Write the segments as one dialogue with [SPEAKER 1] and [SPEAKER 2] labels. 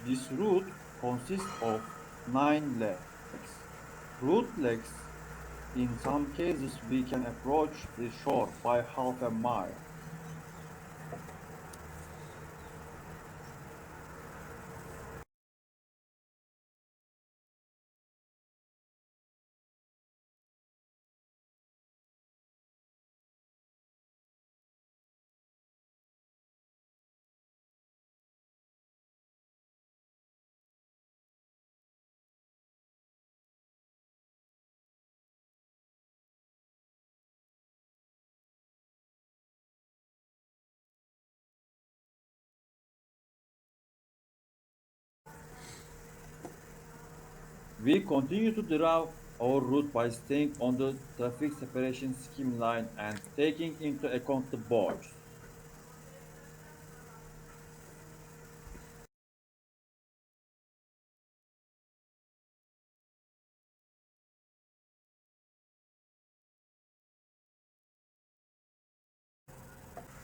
[SPEAKER 1] This route consists of 9 legs. Route legs, in some cases, we can approach the shore by half a mile. We continue to drive our route by staying on the traffic separation scheme line and taking into account the boards.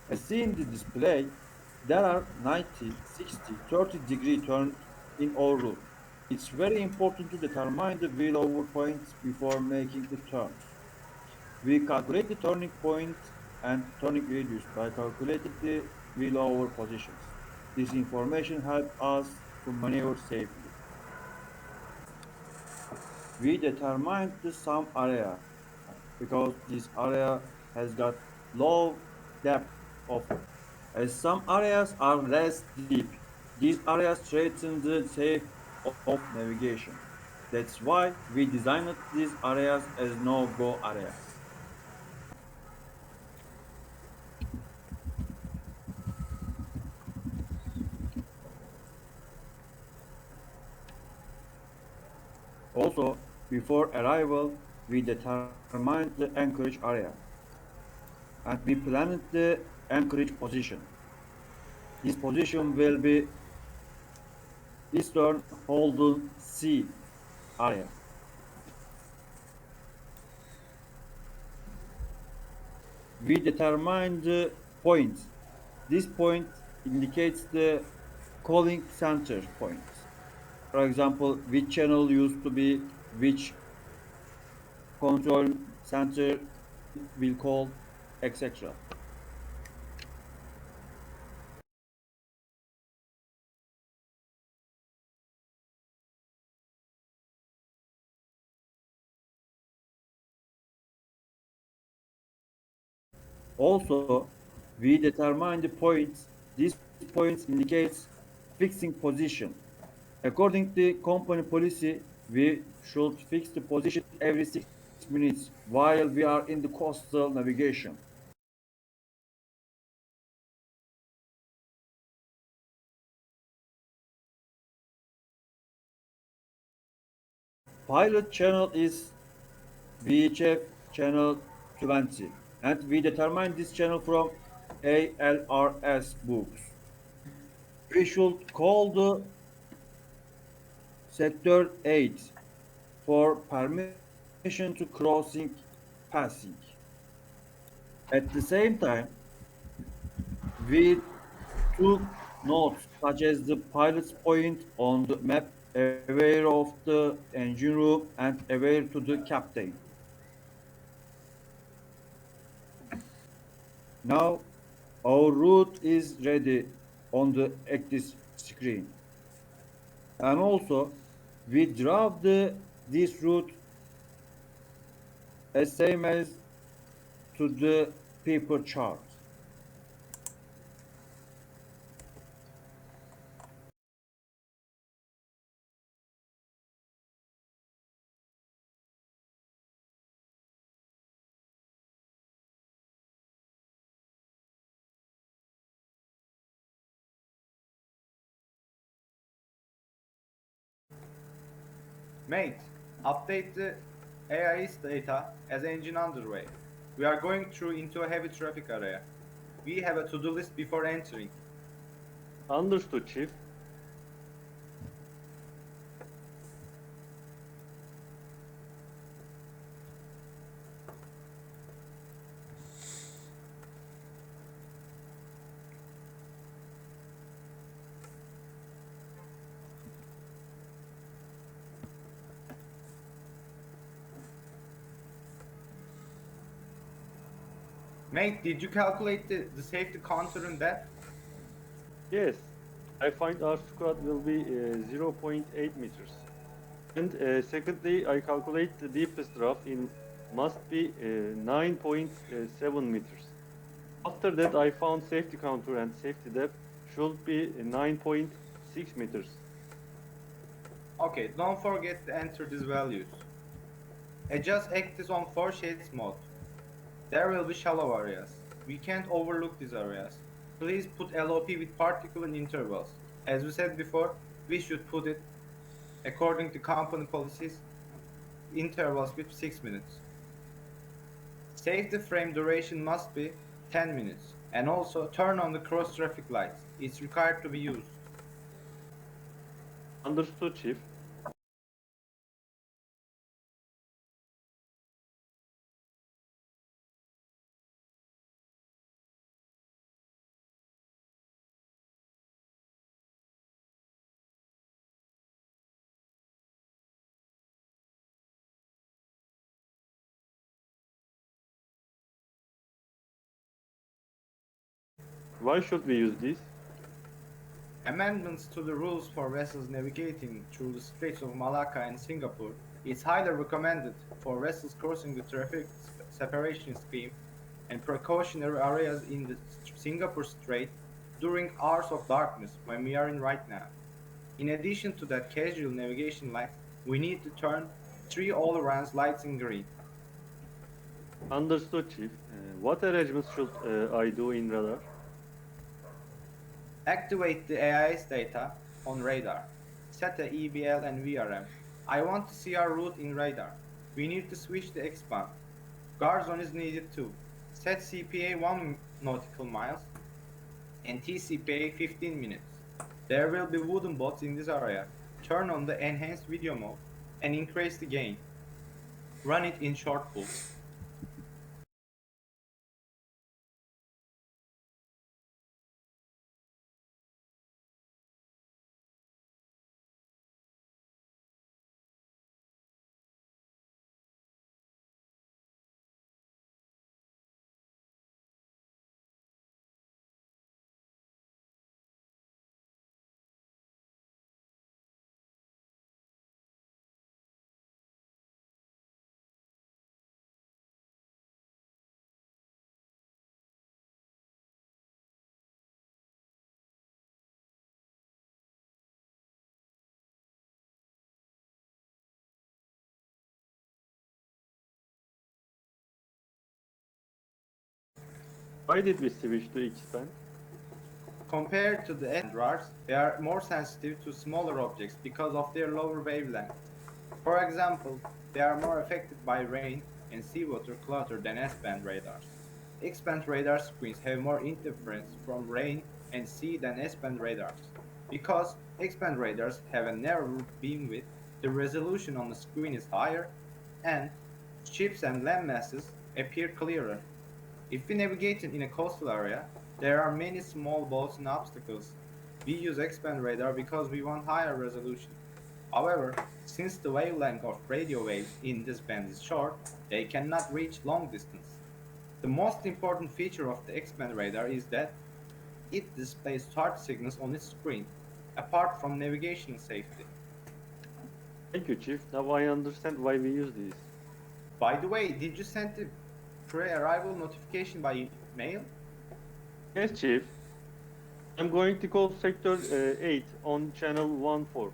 [SPEAKER 1] As seen in the display, there are 90, 60, 30-degree turns in our route. It's very important to determine the wheel over points before making the turns. We calculate the turning point and turning radius by calculating the wheel over positions. This information helps us to maneuver safely. We determined the sum area because this area has got low depth of as some areas are less deep. These areas strengthen the safe of navigation. That's why we designed these areas as no-go areas. Also, before arrival, we determined the Anchorage area and we planned the Anchorage position. This position will be Eastern Holden Sea area. We determine the point. This point indicates the calling center point. For example, which channel used to be which control center will call, etc. Also, we determine the points. These points indicates fixing position. According to company policy, we should fix the position every 6 minutes while we are in the coastal navigation. Pilot channel is VHF channel 20, and we determine this channel from ALRS books. We should call the sector 8 for permission to crossing passing. At the same time, we took notes such as the pilot's point on the map, aware of the engine room, and aware to the captain. Now our route is ready on the active screen. And also we draw this route as same as to the paper chart.
[SPEAKER 2] Mate, update the AIS data as engine underway. We are going through into a heavy traffic area. We have a to-do list before entering.
[SPEAKER 3] Understood, Chief.
[SPEAKER 2] Mate, did you calculate the safety counter in that?
[SPEAKER 3] Yes, I find our squad will be 0.8 meters. And secondly, I calculate the deepest draft in must be 9.7 meters. After that, I found safety counter and safety depth should be 9.6 meters.
[SPEAKER 2] Okay, don't forget to enter these values. Adjust actis on 4 shades mode. There will be shallow areas. We can't overlook these areas. Please put LOP with particle intervals. As we said before, we should put it, according to company policies, intervals with 6 minutes. Safety frame duration must be 10 minutes. And also turn on the cross traffic lights. It's required to be used.
[SPEAKER 3] Understood, Chief. Why should we use this?
[SPEAKER 2] Amendments to the rules for vessels navigating through the Straits of Malacca and Singapore is highly recommended for vessels crossing the traffic separation scheme and precautionary areas in the Singapore Strait during hours of darkness when we are in right now. In addition to that casual navigation lights, we need to turn 3 all-around lights in green.
[SPEAKER 3] Understood, Chief. What arrangements should I do in radar?
[SPEAKER 2] Activate the AIS data on radar. Set a EBL and VRM. I want to see our route in radar. We need to switch the X-band. Guard zone is needed too. Set CPA 1 nautical miles and TCPA 15 minutes. There will be wooden boats in this area. Turn on the enhanced video mode and increase the gain. Run it in short pulls.
[SPEAKER 3] Why did we switch to X-band?
[SPEAKER 2] Compared to the radars, they are more sensitive to smaller objects because of their lower wavelength. For example, they are more affected by rain and seawater clutter than S-band radars. X-band radar screens have more interference from rain and sea than S-band radars. Because X-band radars have a narrower beam width, the resolution on the screen is higher, and ships and land masses appear clearer. If we navigate in a coastal area, there are many small boats and obstacles. We use X-band radar because we want higher resolution. However, since the wavelength of radio waves in this band is short, they cannot reach long distance. The most important feature of the X-band radar is that it displays charge signals on its screen, apart from navigation safety.
[SPEAKER 3] Thank you, Chief. Now I understand why we use this.
[SPEAKER 2] By the way, did you send the pre-arrival notification by mail?
[SPEAKER 3] Yes, Chief. I'm going to call Sector 8 on Channel 14.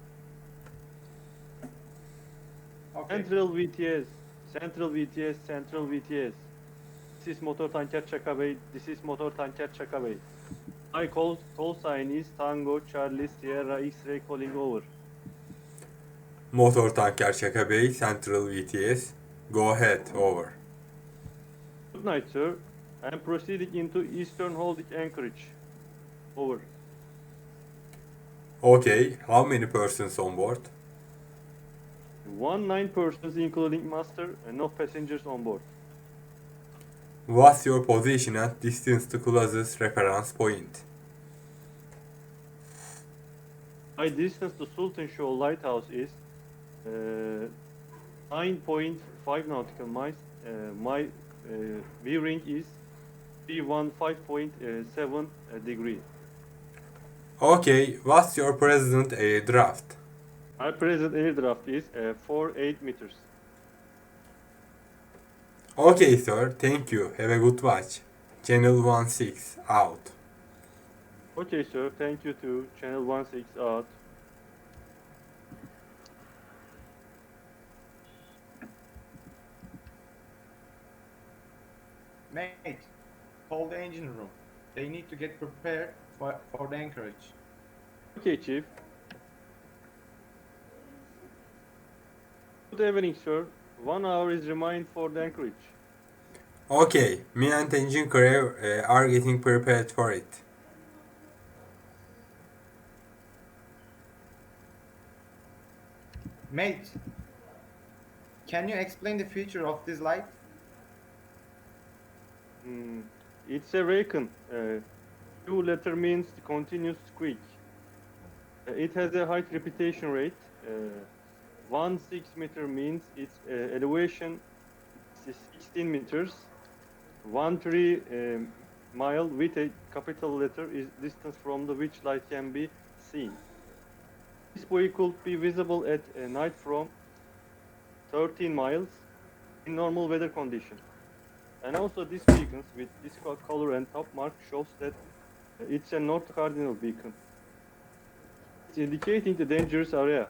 [SPEAKER 2] Okay.
[SPEAKER 3] Central VTS, Central VTS, Central VTS. This is motor tanker Chaka Bay. This is motor tanker Chaka Bay. My call sign is Tango Charlie Sierra X-ray calling over.
[SPEAKER 4] Motor tanker Chaka Bay, Central VTS. Go ahead, over.
[SPEAKER 3] Good night, sir. I'm proceeding into Eastern Holding Anchorage. Over.
[SPEAKER 4] Okay, how many persons on board?
[SPEAKER 3] 9 persons including master and no passengers on board.
[SPEAKER 4] What's your position and distance to closest reference point?
[SPEAKER 3] My distance to Sultan Shoal Lighthouse is 9.5 nautical miles. My bearing is 315.7 degree.
[SPEAKER 4] Okay, what's your present air draft?
[SPEAKER 3] My present air draft is 48 meters.
[SPEAKER 4] Okay, sir, thank you. Have a good watch. Channel 16 out.
[SPEAKER 3] Okay, sir. Thank you to Channel 16 out.
[SPEAKER 2] Mate, call the engine room. They need to get prepared for the anchorage.
[SPEAKER 3] Okay, Chief. Good evening, sir. 1 hour is remained for the anchorage.
[SPEAKER 4] Okay, me and engine crew are getting prepared for it.
[SPEAKER 2] Mate, can you explain the feature of this light?
[SPEAKER 3] Hmm, It's a Raycon. Q letter means continuous squeak. It has a high repetition rate. 1 6 meter means its elevation is 16 meters. 1 3 mile with a capital letter is distance from the which light can be seen. This buoy could be visible at night from 13 miles in normal weather conditions. And also these beacons with this color and top mark shows that it's a north cardinal beacon. It's indicating the dangerous area.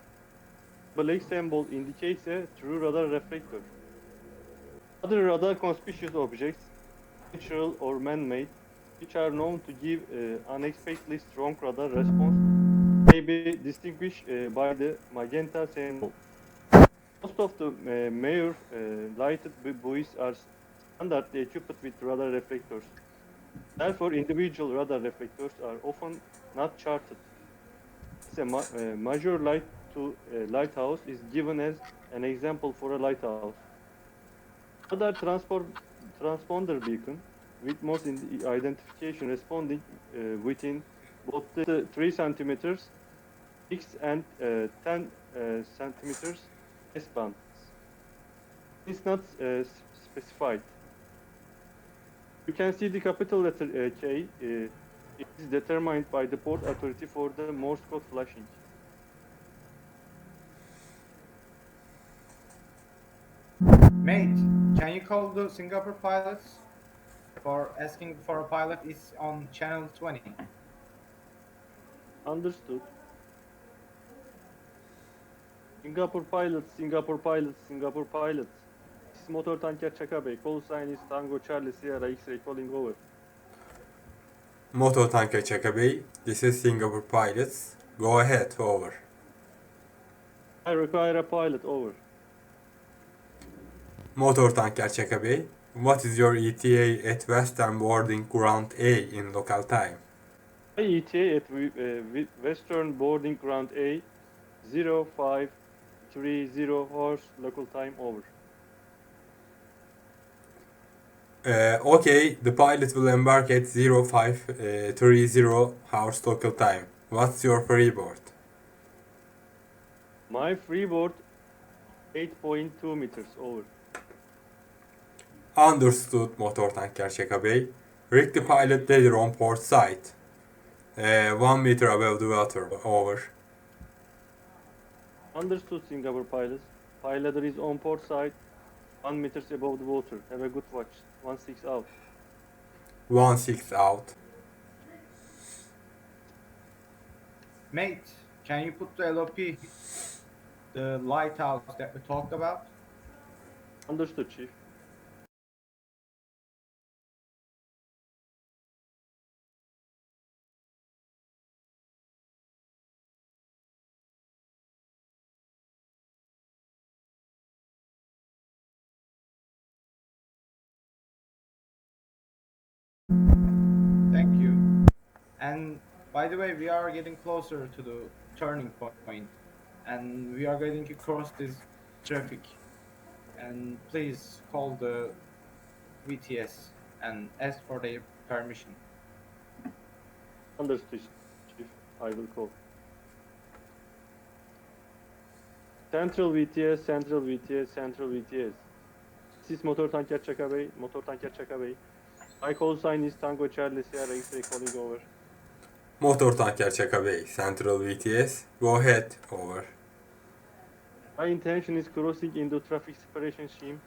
[SPEAKER 3] Black symbol indicates a true radar reflector. Other radar conspicuous objects, natural or man-made, which are known to give unexpectedly strong radar response, may be distinguished by the magenta symbol. Most of the major lighted buoys are standardly equipped with radar reflectors. Therefore, individual radar reflectors are often not charted. A major light to a lighthouse is given as an example for a lighthouse. Radar transponder beacon with most identification responding within both the 3 centimeters, 6 and 10 centimeters S bands. It's not specified. You can see the capital letter K. It is determined by the port authority for the Morse code flashing.
[SPEAKER 2] Mate, can you call the Singapore pilots for asking for a pilot is on channel 20?
[SPEAKER 3] Understood. Singapore pilots, Singapore pilots, Singapore pilots. This is motor tanker Chaka Bay. Call sign is Tango Charlie Sierra X-ray calling over.
[SPEAKER 4] Motor tanker Chaka Bay, this is Singapore pilots. Go ahead, over.
[SPEAKER 3] I require a pilot over.
[SPEAKER 4] Motor tanker Chaka Bay, what is your ETA at Western boarding ground A in local time?
[SPEAKER 3] My ETA at Western boarding ground A 0530 hours local time over.
[SPEAKER 4] Okay, the pilot will embark at 0530 hours local time. What's your freeboard?
[SPEAKER 3] My freeboard 8.2 meters over.
[SPEAKER 4] Understood, motor tanker Chaka Bay. Rig the pilot ladder on port side. 1 meter above the water, over.
[SPEAKER 3] Understood, Singapore pilots. Pilot is on port side, 1 meters above the water. Have a good watch. 16 out.
[SPEAKER 4] 16 out.
[SPEAKER 2] Mate, can you put the LOP, the lighthouse that we talked about?
[SPEAKER 3] Understood, Chief.
[SPEAKER 2] Thank you. And by the way, we are getting closer to the turning point, and we are going to cross this traffic. And please call the VTS and ask for their permission.
[SPEAKER 3] Understood, Chief. I will call. Central VTS, Central VTS, Central VTS. This is motor tanker Chaka Bay, motor tanker Chaka Bay. My call sign is Tango Charlie Sierra X-ray calling over.
[SPEAKER 4] Motor tanker Chaka Bay, Central VTS. Go ahead, over.
[SPEAKER 3] My intention is crossing into traffic separation scheme.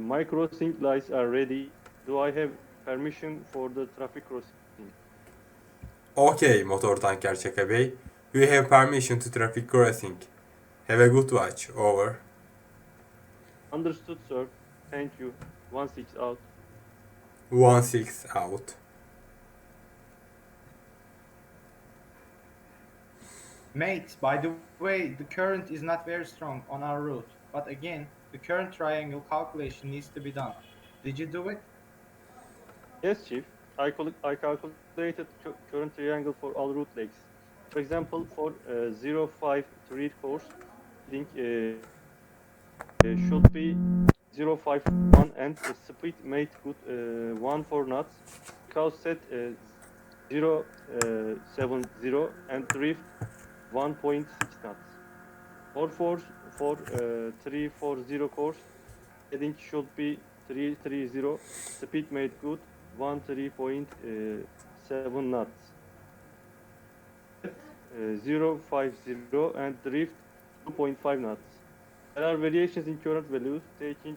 [SPEAKER 3] My crossing lights are ready. Do I have permission for the traffic crossing?
[SPEAKER 4] Okay, motor tanker Chaka Bay. You have permission to traffic crossing. Have a good watch, over.
[SPEAKER 3] Understood, sir. Thank you. 16 out.
[SPEAKER 4] 16 out.
[SPEAKER 2] Mate, by the way, the current is not very strong on our route. But again, the current triangle calculation needs to be done. Did you do it?
[SPEAKER 3] Yes, Chief. I calculated current triangle for all route legs. For example, for 05 read course, link should be 051 and speed made good 14 knots. Because set 070 and drift 1.6 knots. For 340 course, heading should be 330, speed made good 13.7 knots. 050 and drift 2.5 knots. There are variations in current values, taking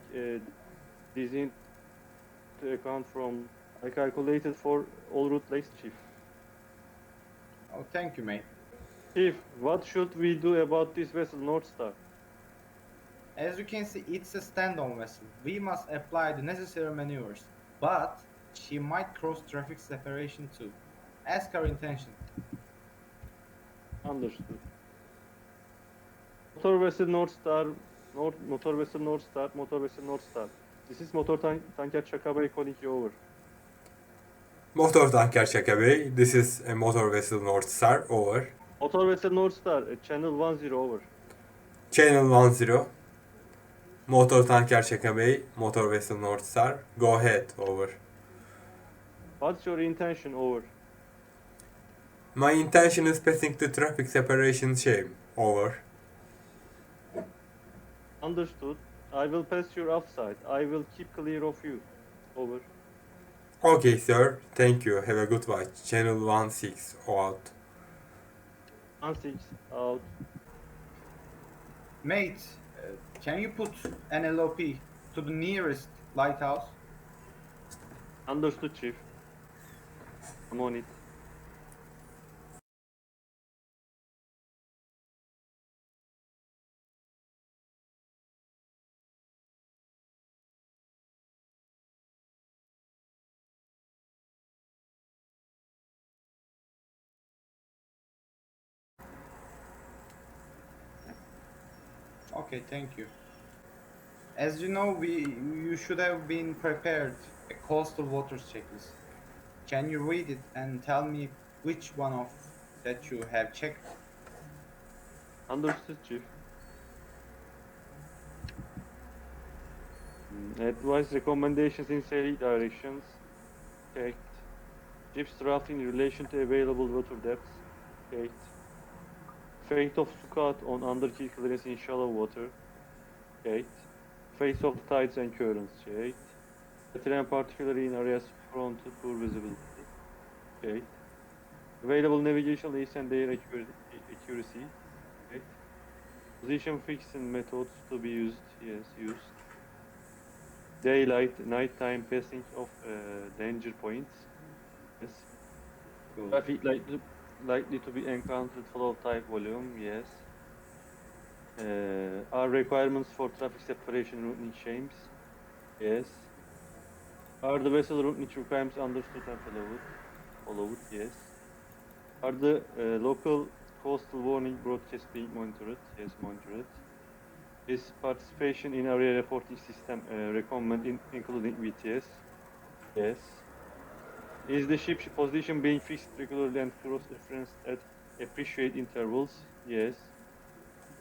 [SPEAKER 3] these into account from I calculated for all route legs, Chief.
[SPEAKER 2] Oh, thank you, mate.
[SPEAKER 3] Chief, what should we do about this vessel North Star?
[SPEAKER 2] As you can see, it's a stand-on vessel. We must apply the necessary maneuvers. But she might cross traffic separation too. Ask her intention.
[SPEAKER 3] Understood. Motor vessel North Star, motor vessel North Star, motor vessel North Star. This is motor tanker Chaka Bay calling you over.
[SPEAKER 4] Motor tanker Chaka Bay. This is a motor vessel North Star, over.
[SPEAKER 3] Motor vessel North Star, channel 10 over.
[SPEAKER 4] Channel 10. Motor tanker Chaka Bay, motor vessel North Star. Go ahead, over.
[SPEAKER 3] What's your intention over?
[SPEAKER 4] My intention is passing the traffic separation scheme, over.
[SPEAKER 3] Understood. I will pass your offside. I will keep clear of you. Over.
[SPEAKER 4] Okay, sir. Thank you. Have a good watch. Channel 16 out.
[SPEAKER 3] 16 out.
[SPEAKER 2] Mate, can you put an LOP to the nearest lighthouse?
[SPEAKER 3] Understood, Chief. I'm on it.
[SPEAKER 2] Okay, thank you. As you know, you should have been prepared a coastal waters checklist. Can you read it and tell me which one of that you have checked?
[SPEAKER 3] Understood, Chief. Advice recommendations in sailing directions. Checked. Ship's draft in relation to available water depths. Checked. Fate of Sukat on underkeel clearance in shallow water. Checked. Face of tides and currents. Checked. Terrain particularly in areas prone to poor visibility. Checked. Available navigation leads and their accuracy. Checked. Position fixing methods to be used. Yes, used. Daylight, nighttime passing of danger points. Yes.
[SPEAKER 2] Good.
[SPEAKER 3] Traffic likely to be encountered flow type volume. Yes. Are requirements for traffic separation routing schemes? Yes. Are the vessel routing requirements understood and followed? Yes. Are the local coastal warning broadcast being monitored? Yes, monitored. Is participation in area reporting system recommended including VTS? Yes. Is the ship position being fixed regularly and cross-referenced at appreciate intervals? Yes.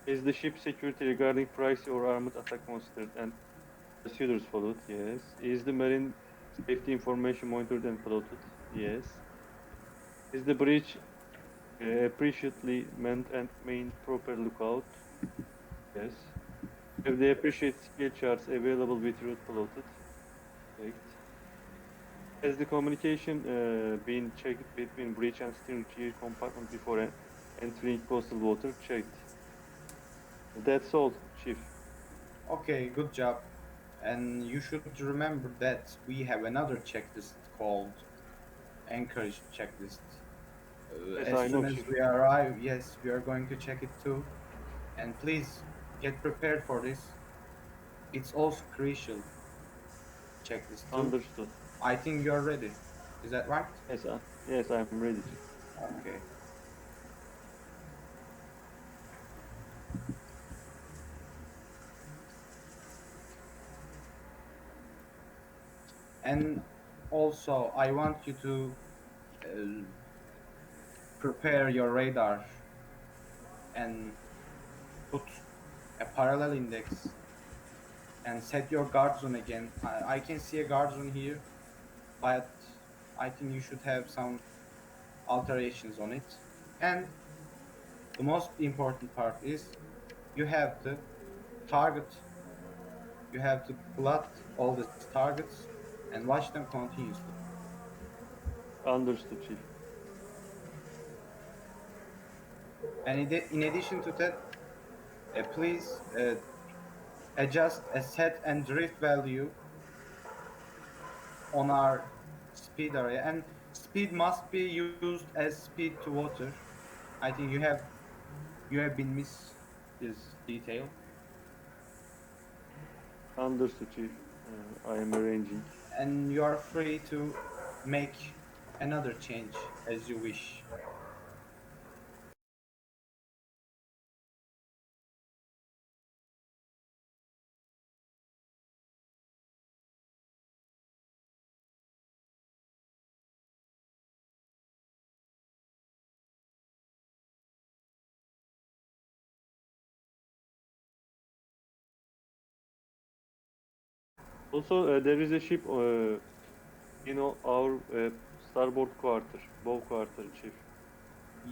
[SPEAKER 3] Is the ship security regarding price or armed attack considered and procedures followed? Yes. Is the marine safety information monitored and plotted? Yes. Is the bridge appreciately manned and main proper lookout? Yes. Have the appreciate scale charts available with route plotted? Correct. Has the communication been checked between bridge and steering gear compartment before entering coastal water? Checked. That's all, Chief.
[SPEAKER 2] Okay, good job. And you should remember that we have another checklist called Anchorage checklist.
[SPEAKER 3] Yes,
[SPEAKER 2] As
[SPEAKER 3] I
[SPEAKER 2] soon
[SPEAKER 3] know,
[SPEAKER 2] as
[SPEAKER 3] Chief.
[SPEAKER 2] we arrive, yes, we are going to check it too. And please get prepared for this. It's also crucial checklist too.
[SPEAKER 3] Understood.
[SPEAKER 2] I think you're ready. Is that right?
[SPEAKER 3] Yes, I'm ready, Chief.
[SPEAKER 2] Okay. And also, I want you to uh, prepare your radar and put a parallel index and set your guard zone again. I can see a guard zone here, but I think you should have some alterations on it. And the most important part is you have to target, you have to plot all the targets and watch them continuously.
[SPEAKER 3] Understood, Chief.
[SPEAKER 2] And in addition to that, please adjust a set and drift value on our speed area, and speed must be used as speed to water. I think you have been missed this detail.
[SPEAKER 3] Understood, Chief. I am arranging.
[SPEAKER 2] And you are free to make another change as you wish.
[SPEAKER 3] Also, there is a ship our starboard quarter, bow quarter, Chief.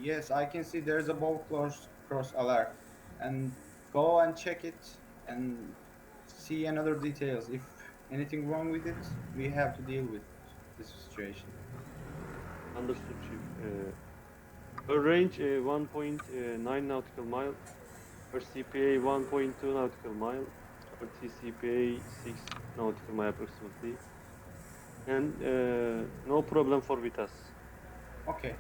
[SPEAKER 2] Yes, I can see there's a bow cross alert, and go and check it and see another details. If anything wrong with it, we have to deal with this situation.
[SPEAKER 3] Understood, Chief. Her range 1.9 nautical mile, her CPA 1.2 nautical mile, her TCPA 6 nautical mile approximately, and no problem for Vitas.
[SPEAKER 2] Okay.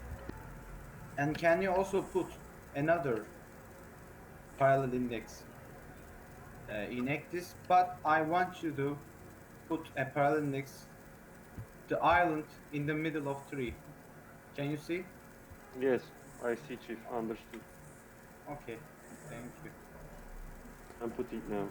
[SPEAKER 2] And can you also put another parallel index in Actis? But I want you to put a parallel index the island in the middle of tree. Can you see?
[SPEAKER 3] Yes, I see, Chief. Understood.
[SPEAKER 2] Okay, thank you.
[SPEAKER 3] I'm putting now.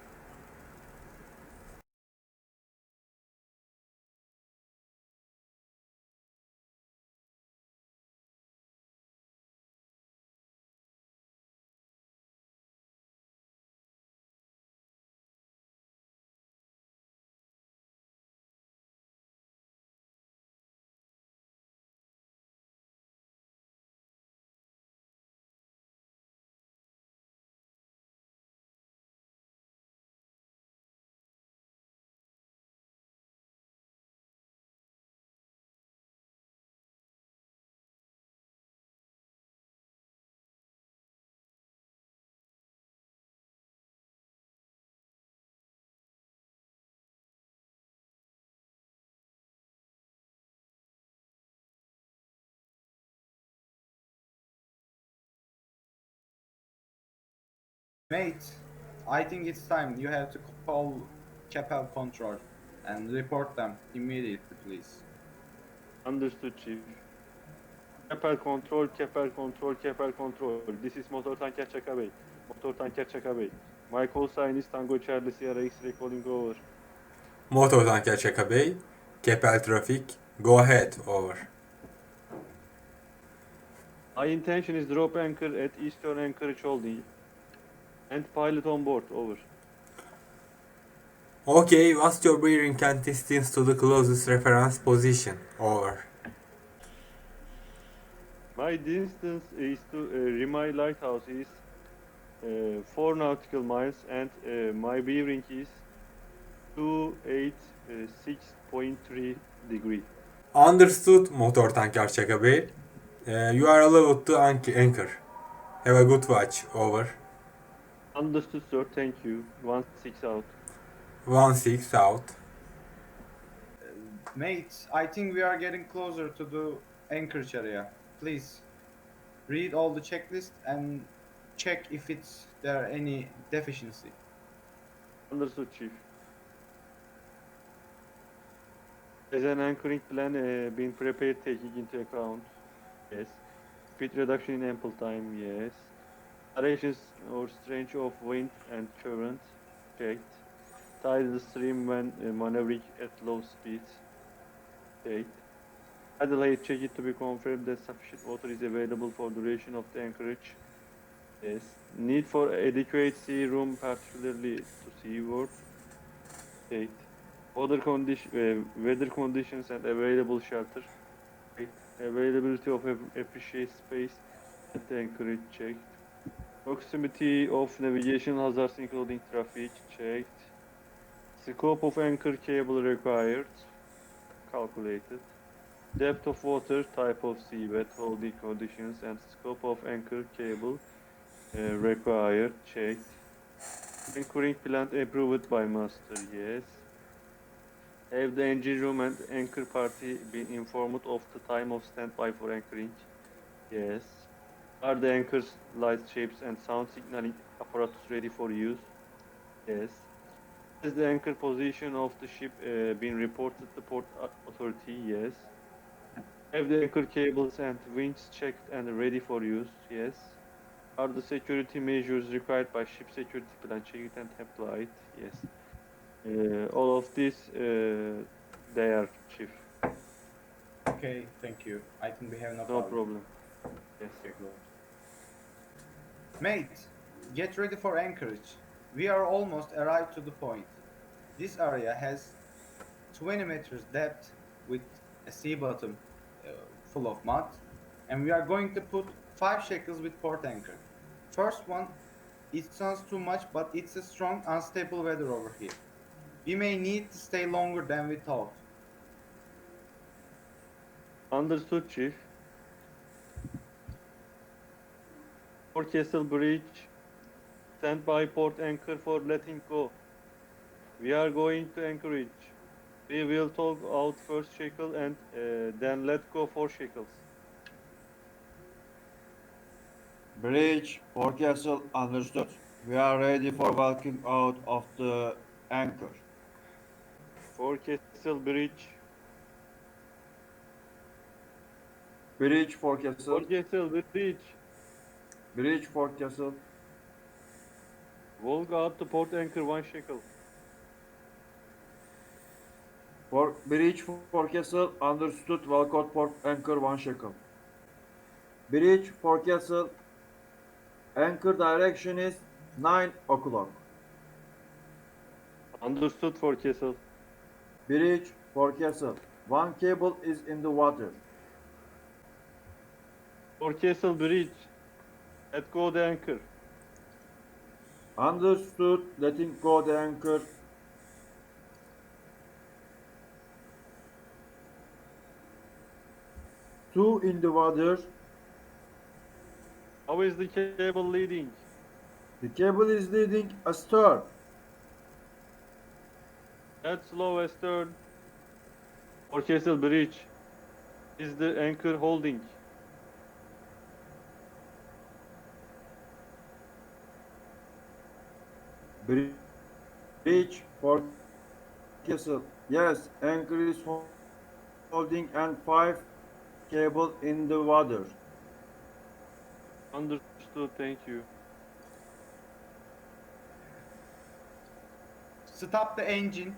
[SPEAKER 2] Mate, I think it's time. You have to call Capel Control and report them immediately, please.
[SPEAKER 3] Understood, Chief. Keppel control, Keppel control, Keppel control. This is Motor Tanker Chaka Bay. Motor Tanker Chaka Bay. My call sign is Tango Charlie Sierra X-ray calling over.
[SPEAKER 4] Motor Tanker Chaka Bay, Keppel traffic, go ahead, over.
[SPEAKER 3] My intention is drop anchor at Eastern Anchorage Holding. And pilot on board, over.
[SPEAKER 4] Okay, what's your bearing and distance to the closest reference position, over.
[SPEAKER 3] My distance is to Rimai Lighthouse is 4 nautical miles and my bearing is 286.3 degree.
[SPEAKER 4] Understood, motor tanker Cheka Bey. You are allowed to anchor. Have a good watch. Over.
[SPEAKER 3] Understood, sir. Thank you. 1-6 out.
[SPEAKER 4] 1-6 out.
[SPEAKER 2] Mate, I think we are getting closer to the Anchorage area. Please read all the checklist and check if it's there any deficiency.
[SPEAKER 3] Understood, Chief. Has an anchoring plan been prepared taking into account? Yes. Speed reduction in ample time? Yes. Variations or strength of wind and current? Checked. Tide the stream when maneuvering at low speeds? Checked. Idle height check it to be confirmed that sufficient water is available for duration of the anchorage? Yes. Need for adequate sea room, particularly to seaward? Checked. Weather conditions and available shelter? Checked. Availability of efficient space at the anchorage? Checked. Proximity of navigation hazards including traffic? Checked. Scope of anchor cable required? Calculated. Depth of water, type of seabed, holding conditions, and scope of anchor cable required? Checked. Anchoring plant approved by master? Yes. Have the engine room and anchor party been informed of the time of standby for anchoring? Yes. Are the anchors, light shapes, and sound signaling apparatus ready for use? Yes. Has the anchor position of the ship been reported to port authority? Yes. Have the anchor cables and winch checked and ready for use? Yes. Are the security measures required by ship security plan checked and applied? Yes. All of this, they are, Chief.
[SPEAKER 2] Okay, thank you. I think we have no
[SPEAKER 3] No
[SPEAKER 2] problem.
[SPEAKER 3] problem. Yes.
[SPEAKER 2] Okay, good. Mate, get ready for Anchorage. We are almost arrived to the point. This area has 20 meters depth with a sea bottom uh, full of mud, and we are going to put 5 shekels with port anchor. First one, it sounds too much, but it's a strong, unstable weather over here. We may need to stay longer than we thought.
[SPEAKER 3] Understood, Chief. Forecastle Bridge, stand by port anchor for letting go. We are going to Anchorage. We will talk out first shekel and then let go 4 shekels.
[SPEAKER 1] Bridge, forecastle, understood. We are ready for walking out of the anchor.
[SPEAKER 3] Forecastle Bridge,
[SPEAKER 1] Bridge, forecastle,
[SPEAKER 3] Forecastle Bridge.
[SPEAKER 1] bridge, forecastle,
[SPEAKER 3] Walk out to port anchor 1 shekel.
[SPEAKER 1] for bridge, forecastle, understood. Walcott port anchor 1 shekel. Bridge, forecastle, anchor direction is 9 o'clock.
[SPEAKER 3] Understood, Forecastle.
[SPEAKER 1] Bridge, forecastle, one cable is in the water.
[SPEAKER 3] Forecastle Bridge, let go the anchor.
[SPEAKER 1] Understood, letting go the anchor. Two in the water.
[SPEAKER 3] How is the cable leading?
[SPEAKER 1] The cable is leading astern.
[SPEAKER 3] Head slow astern. Forecastle Bridge, is the anchor holding?
[SPEAKER 1] Bridge, forecastle. Yes, anchor is holding and 5 cable in the water.
[SPEAKER 3] Understood, thank you.
[SPEAKER 2] Stop the engine.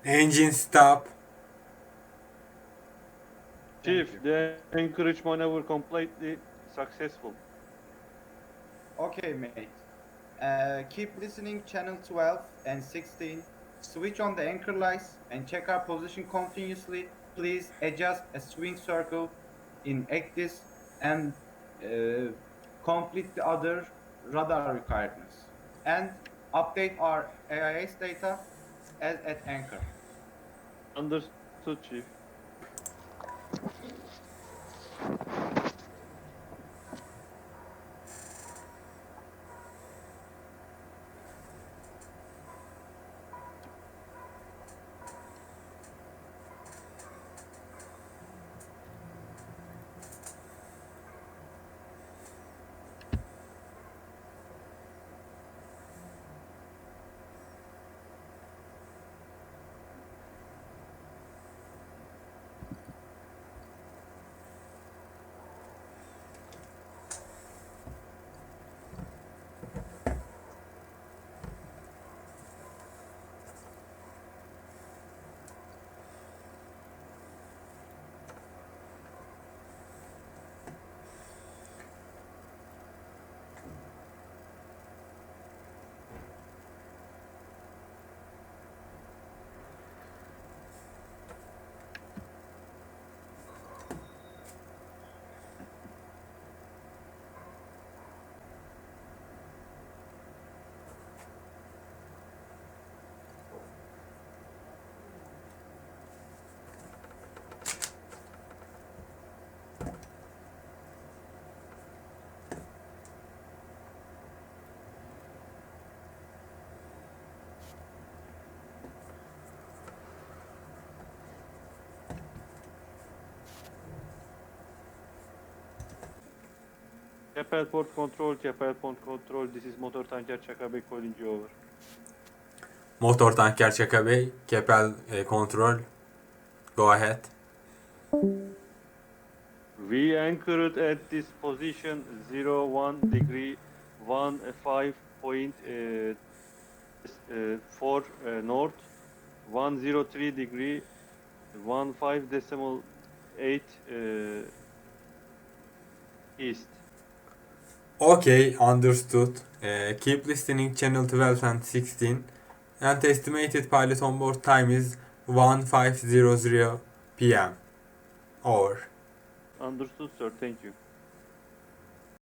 [SPEAKER 4] Engine stop.
[SPEAKER 3] Chief,
[SPEAKER 2] you.
[SPEAKER 3] the anchorage maneuver completely successful.
[SPEAKER 2] Okay, mate. Keep listening channel 12 and 16. Switch on the anchor lights and check our position continuously. Please adjust a swing circle in axis and complete the other radar requirements. And update our AIS data as at anchor.
[SPEAKER 3] Understood. So, Chief. Keppel port control, Keppel port control. This is motor tanker Chaka Bey calling you over.
[SPEAKER 4] Motor tanker Chaka Bey, Keppel control. Go ahead.
[SPEAKER 3] We anchored at this position 01 degree 15.4 north, 103 degree 15.8 east.
[SPEAKER 4] Okay, understood. Keep listening channel 12 and 16. And estimated pilot on board time is 1500 p.m. Over.
[SPEAKER 3] Understood, sir. Thank you.